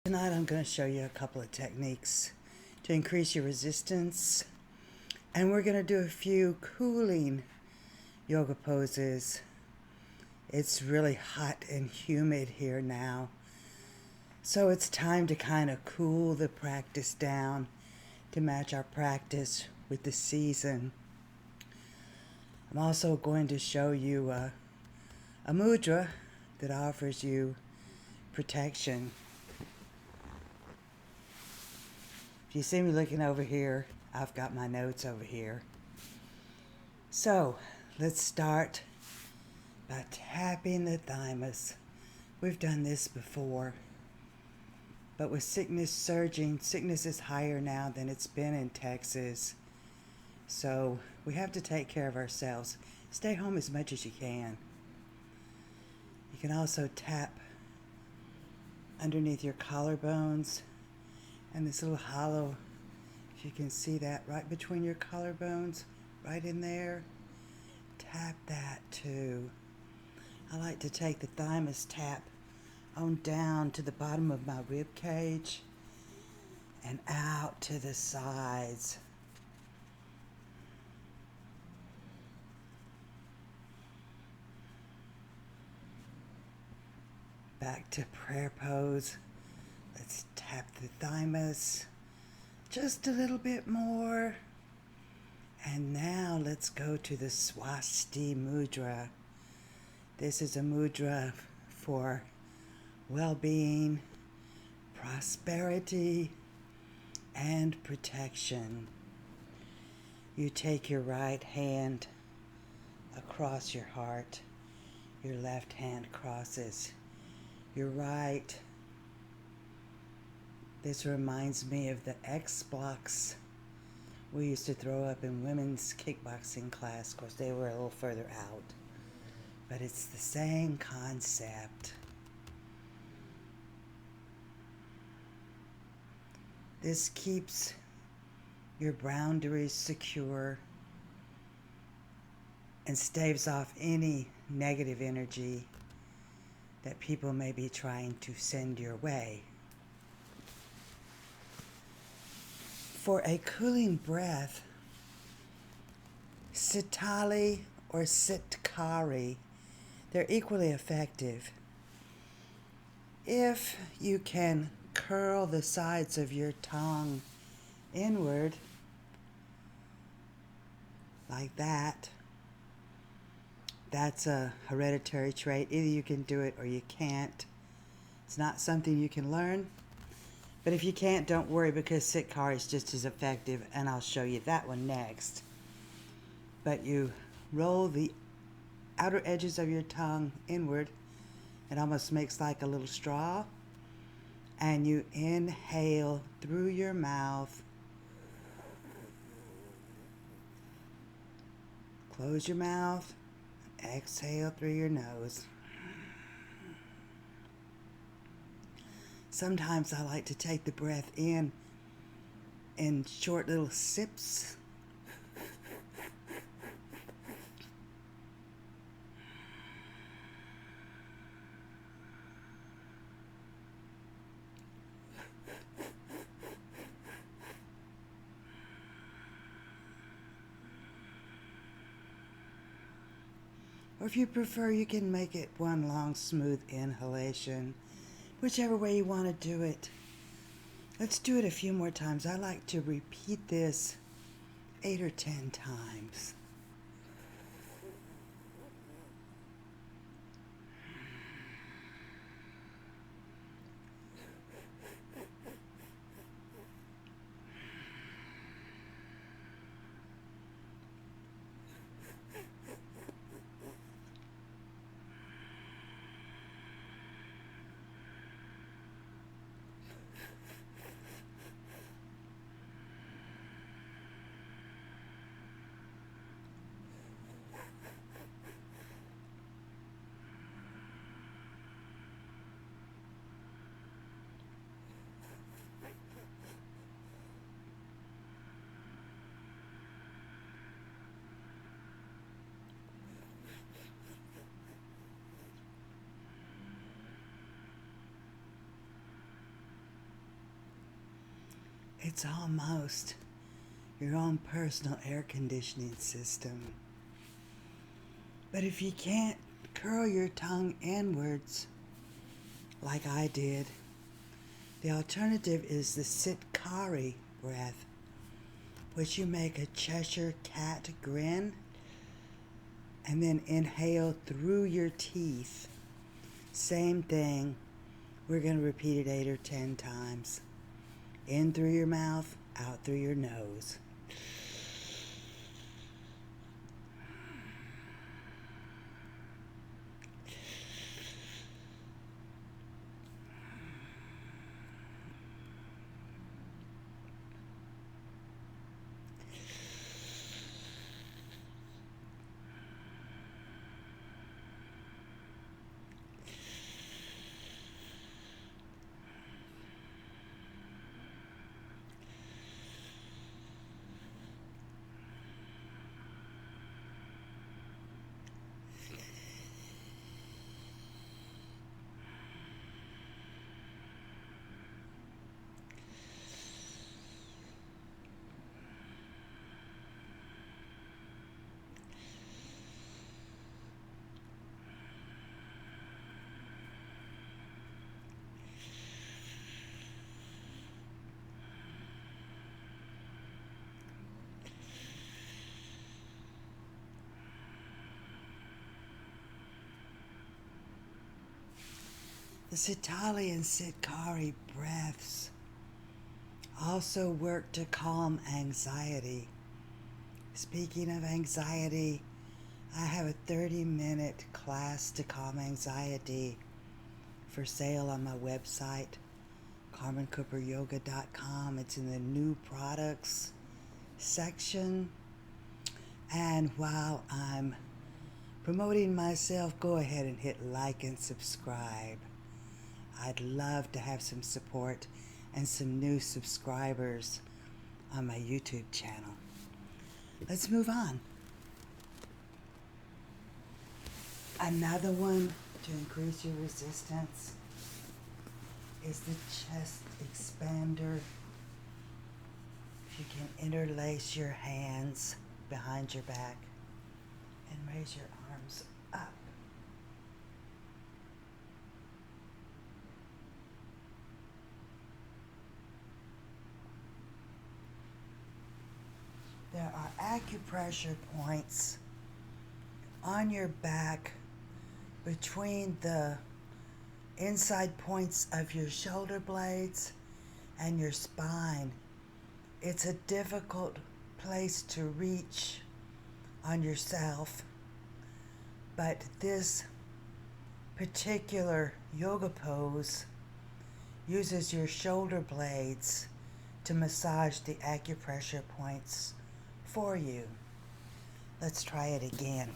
Tonight I'm going to show you a couple of techniques to increase your resistance, and we're going to do a few cooling yoga poses. It's really hot and humid here now, so it's time to kind of cool the practice down to match our practice with the season. I'm also going to show you a mudra that offers you protection. If you see me looking over here, I've got my notes over here. So let's start by tapping the thymus. We've done this before, but with sickness surging, sickness is higher now than it's been in Texas. So we have to take care of ourselves. Stay home as much as you can. You can also tap underneath your collarbones and this little hollow, if you can see that, right between your collarbones, right in there. Tap that too. I like to take the thymus tap on down to the bottom of my rib cage and out to the sides. Back to prayer pose. Let's tap the thymus just a little bit more. And now let's go to the swasti mudra. This is a mudra for well-being, prosperity, and protection. You take your right hand across your heart. Your left hand crosses your right. This reminds me of the X blocks we used to throw up in women's kickboxing class. Of course, they were a little further out, but it's the same concept. This keeps your boundaries secure and staves off any negative energy that people may be trying to send your way. For a cooling breath, Sitali or Sitkari, they're equally effective. If you can curl the sides of your tongue inward, like that, that's a hereditary trait. Either you can do it or you can't. It's not something you can learn. But if you can't, don't worry, because Sitkari is just as effective, and I'll show you that one next. But you roll the outer edges of your tongue inward. It almost makes like a little straw. And you inhale through your mouth. Close your mouth. Exhale through your nose. Sometimes I like to take the breath in short little sips. Or if you prefer, you can make it one long, smooth inhalation. Whichever way you want to do it. Let's do it a few more times. I like to repeat this 8 or 10 times. It's almost your own personal air conditioning system. But if you can't curl your tongue inwards, like I did, the alternative is the Sitkari breath, which you make a Cheshire cat grin and then inhale through your teeth. Same thing. We're going to repeat it 8 or 10 times. In through your mouth, out through your nose. The Sitali and Sitkari breaths also work to calm anxiety. Speaking of anxiety, I have a 30-minute class to calm anxiety for sale on my website, carmencooperyoga.com. It's in the new products section. And while I'm promoting myself, go ahead and hit like and subscribe. I'd love to have some support and some new subscribers on my YouTube channel. Let's move on. Another one to increase your resistance is the chest expander. If you can interlace your hands behind your back and raise your arms up. There are acupressure points on your back between the inside points of your shoulder blades and your spine. It's a difficult place to reach on yourself, but this particular yoga pose uses your shoulder blades to massage the acupressure points for you. Let's try it again.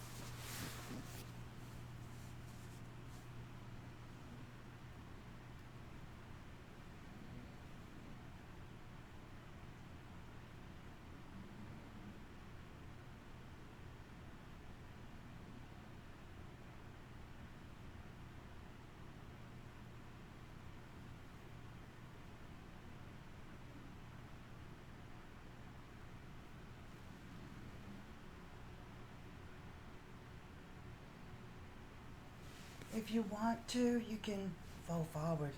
If you want to, you can fall forward.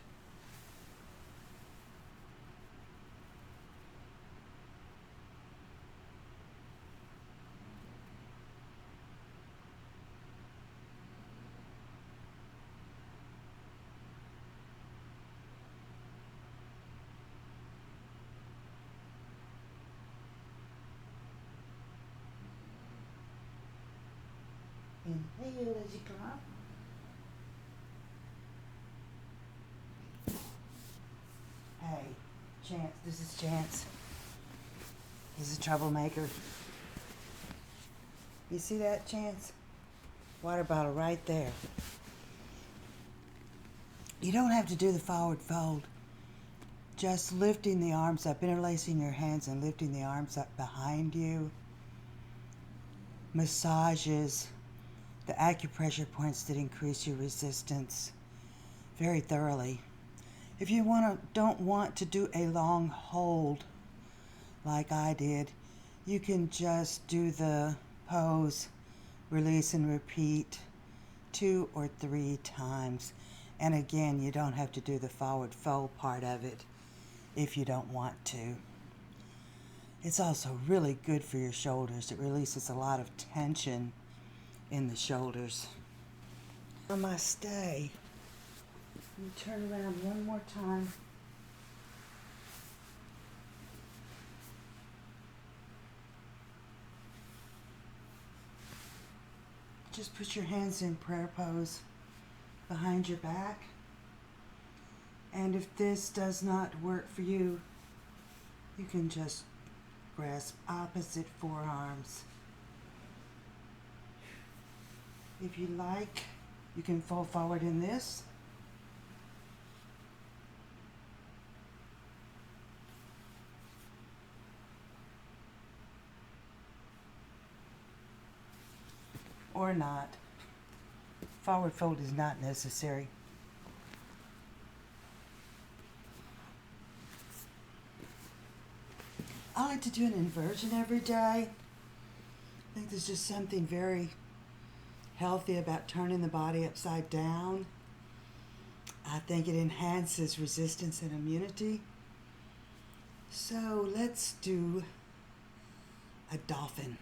Inhale as you come up. Hey, Chance, this is Chance. He's a troublemaker. You see that, Chance? Water bottle right there. You don't have to do the forward fold. Just lifting the arms up, interlacing your hands and lifting the arms up behind you massages the acupressure points that increase your resistance very thoroughly. If you don't want to do a long hold like I did, you can just do the pose, release and repeat 2 or 3 times. And again, you don't have to do the forward fold part of it if you don't want to. It's also really good for your shoulders. It releases a lot of tension in the shoulders. Namaste. Let me turn around one more time. Just put your hands in prayer pose behind your back. And if this does not work for you, you can just grasp opposite forearms. If you like, you can fold forward in this. Or not. Forward fold is not necessary. I like to do an inversion every day. I think there's just something very healthy about turning the body upside down. I think it enhances resistance and immunity. So let's do a dolphin.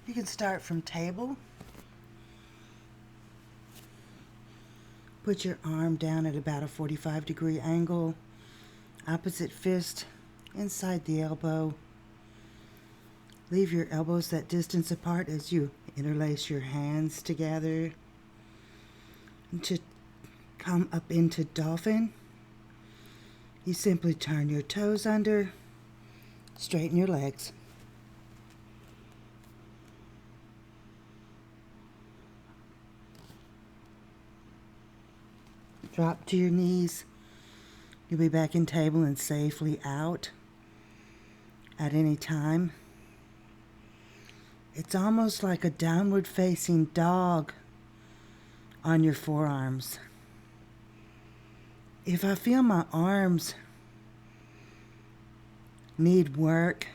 You can start from table. Put your arm down at about a 45-degree angle. Opposite fist inside the elbow. Leave your elbows that distance apart as you interlace your hands together. And to come up into dolphin, you simply turn your toes under, straighten your legs. Drop to your knees. You'll be back in table and safely out at any time. It's almost like a downward facing dog on your forearms. If I feel my arms need work,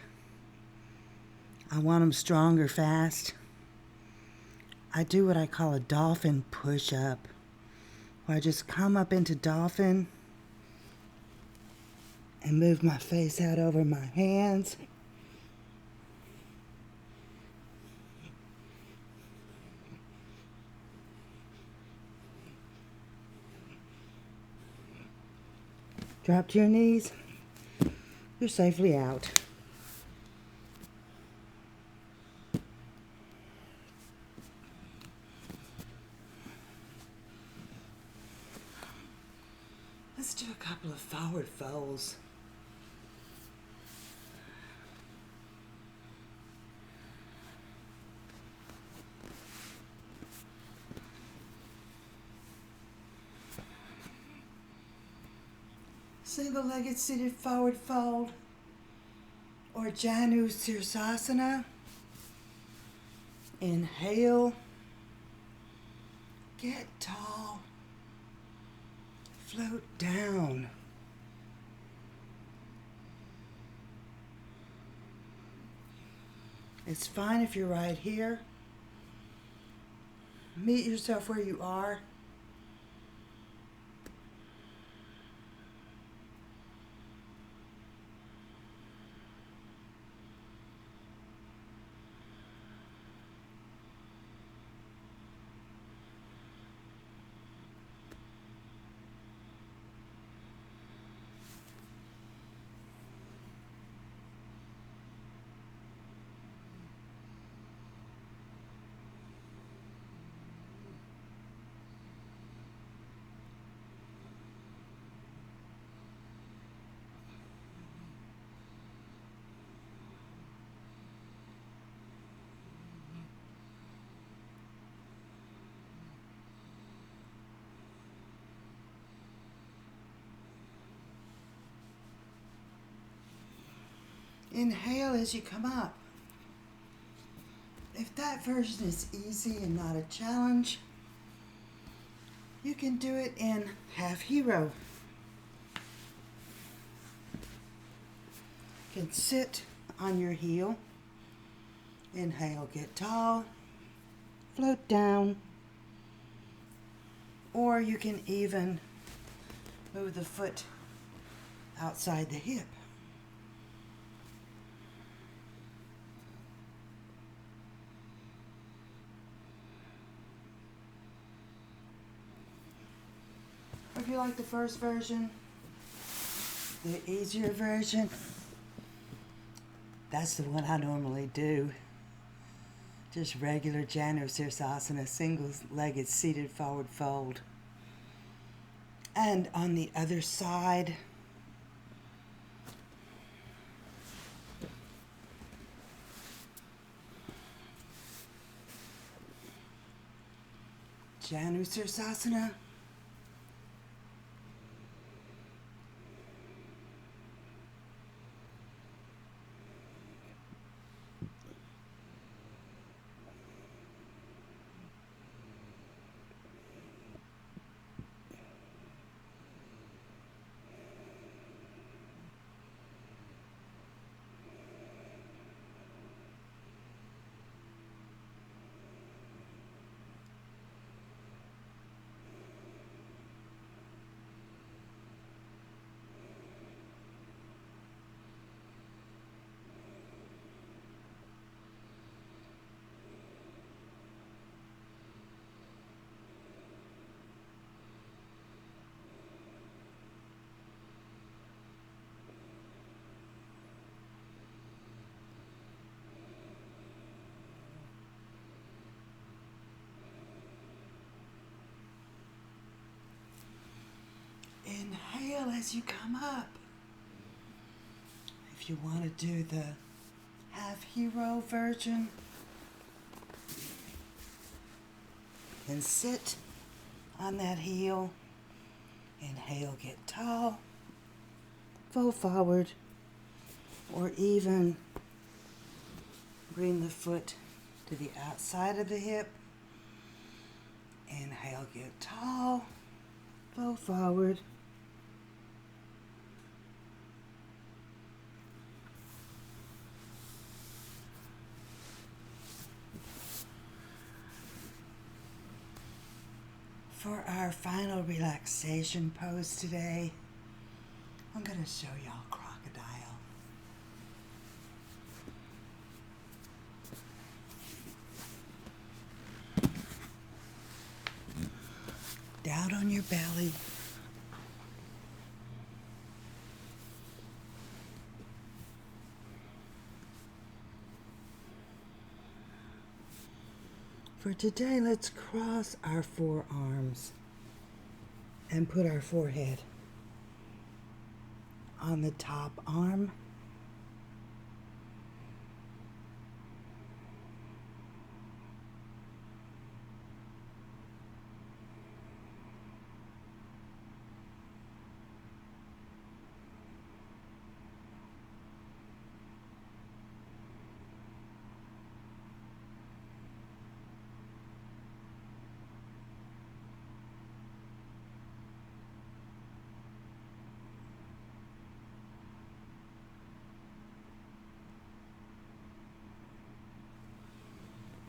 I want them strong or fast, I do what I call a dolphin push-up. I just come up into dolphin and move my face out over my hands. Drop to your knees. You're safely out. Let's do a couple of forward folds. Single-legged seated forward fold or Janu Sirsasana. Inhale. Get tall. Float down. It's fine if you're right here. Meet yourself where you are. Inhale as you come up. If that version is easy and not a challenge, You can do it in half hero. You can sit on your heel. Inhale, get tall. Float down. Or you can even move the foot outside the hip. If you like the first version, the easier version, that's the one I normally do. Just regular Janu Sirsasana, single-legged seated forward fold. And on the other side, Janu Sirsasana. Inhale as you come up. If you want to do the half hero version, then sit on that heel. Inhale, get tall. Fold forward. Or even bring the foot to the outside of the hip. Inhale, get tall. Fold forward. For our final relaxation pose today, I'm going to show y'all crocodile. Down on your belly. For today, let's cross our forearms and put our forehead on the top arm.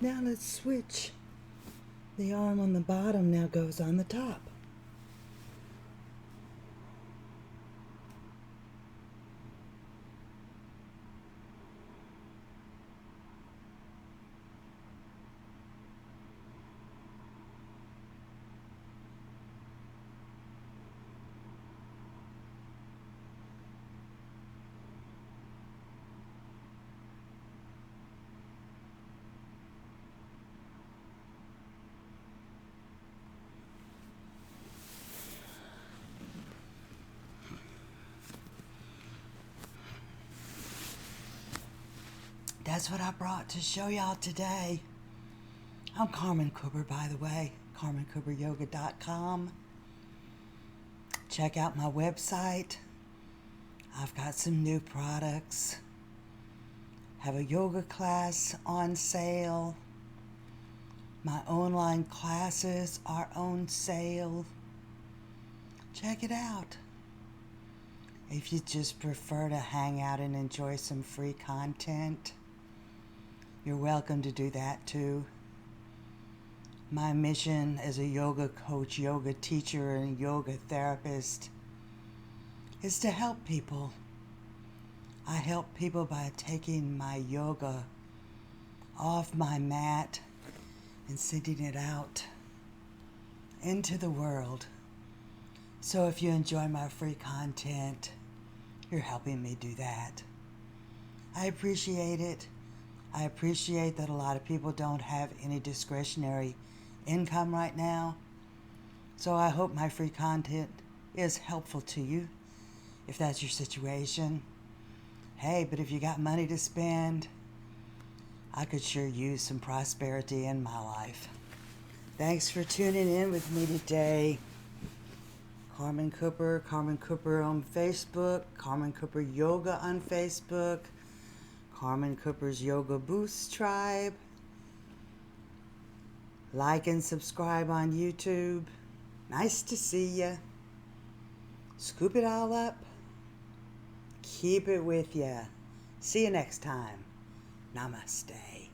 Now let's switch. The arm on the bottom now goes on the top. That's what I brought to show y'all today. I'm Carmen Cooper, by the way, carmencooperyoga.com. Check out my website. I've got some new products. Have a yoga class on sale. My online classes are on sale. Check it out. If you just prefer to hang out and enjoy some free content, you're welcome to do that too. My mission as a yoga coach, yoga teacher, and yoga therapist is to help people. I help people by taking my yoga off my mat and sending it out into the world. So if you enjoy my free content, you're helping me do that. I appreciate it. I appreciate that a lot of people don't have any discretionary income right now. So I hope my free content is helpful to you if that's your situation. Hey, but if you got money to spend, I could sure use some prosperity in my life. Thanks for tuning in with me today. Carmen Cooper on Facebook, Carmen Cooper Yoga on Facebook, Carmen Cooper's Yoga Boost Tribe. Like and subscribe on YouTube. Nice to see ya. Scoop it all up. Keep it with ya. See you next time. Namaste.